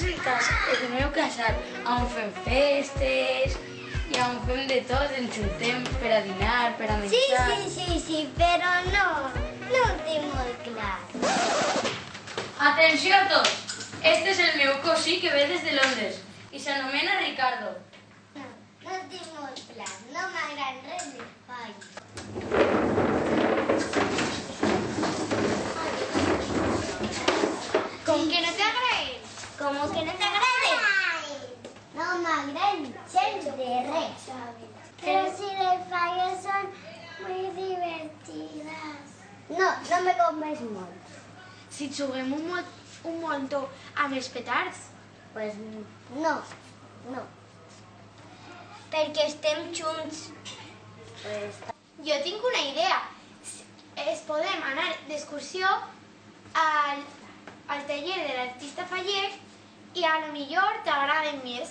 que és el meu casal, on fem festes i on fem de tot, ens juntem per a dinar, per a menjar... Sí, però no ho tinc molt clar. Atenció a tots! Este és el meu cosí que ve des de Londres i s'anomena Ricardo. No ho tinc molt clar, no m'agrada res de fai. Com que no t'agrada? Com que no t'agrada? No m'agraden gens de res. Però si les falles són muy divertides. No me convenç molt. Si juguem un muntó amb els petards? Pues no. Perquè estem junts. Jo tinc una idea. Podem anar d'excursió al taller de l'artista Faller i a lo millor t'agraden més.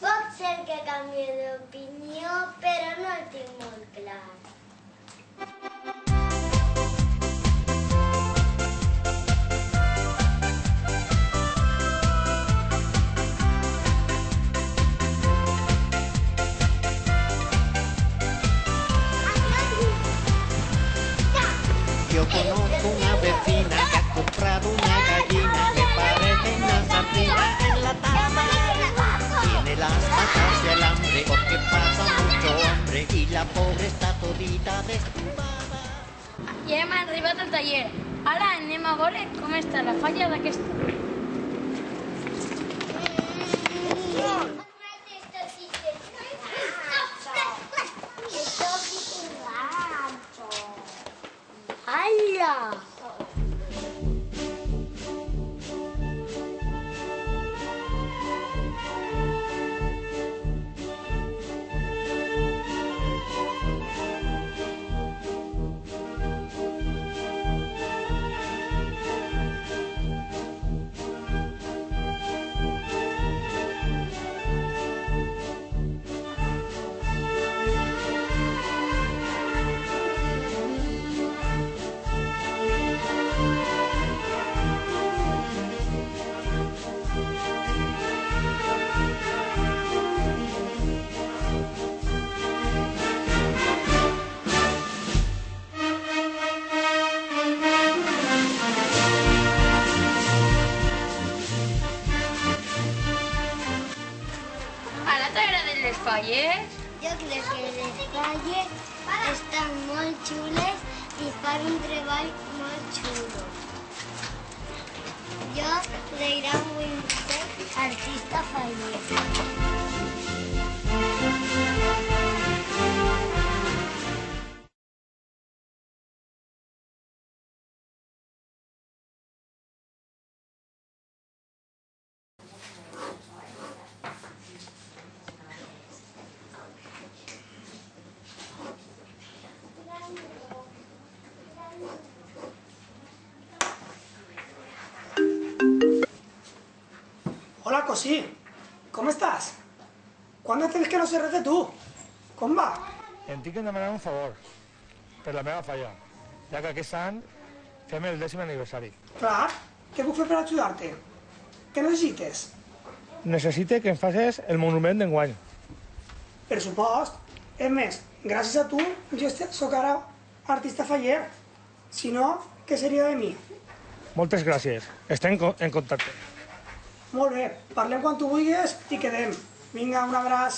Pot ser que canvi d'opinió, però no ho tinc molt clar. Yo conozco una vecina que ha comprado una gallina, me parece una sardina enlatada. Tiene las patas de alambre porque pasa mucho hambre y la pobre está todita destripada. Ja hem arribat al taller. Ara anem a veure com està la falla d'aquesta. ¡Hala! Ara t'agraden les falles? Jo crec que les falles estan molt xules i fan un treball molt xulo. Jo diré vull ser artista faller. Hola, cosí. Com estàs? Quant de temps que no sé res de tu? Com va? Em tinc que demanar un favor per la meva falla, ja que aquest any fem el 10è aniversari. Clar, què puc fer per ajudar-te? Què necessites? Necessite que em facis el monument d'enguany. Per supost. És més, gràcies a tu, jo soc ara artista faller. Si no, què seria de mi? Moltes gràcies. Estem en contacte. Molt bé, parlem quan tu vulguis i quedem. Vinga, un abraç.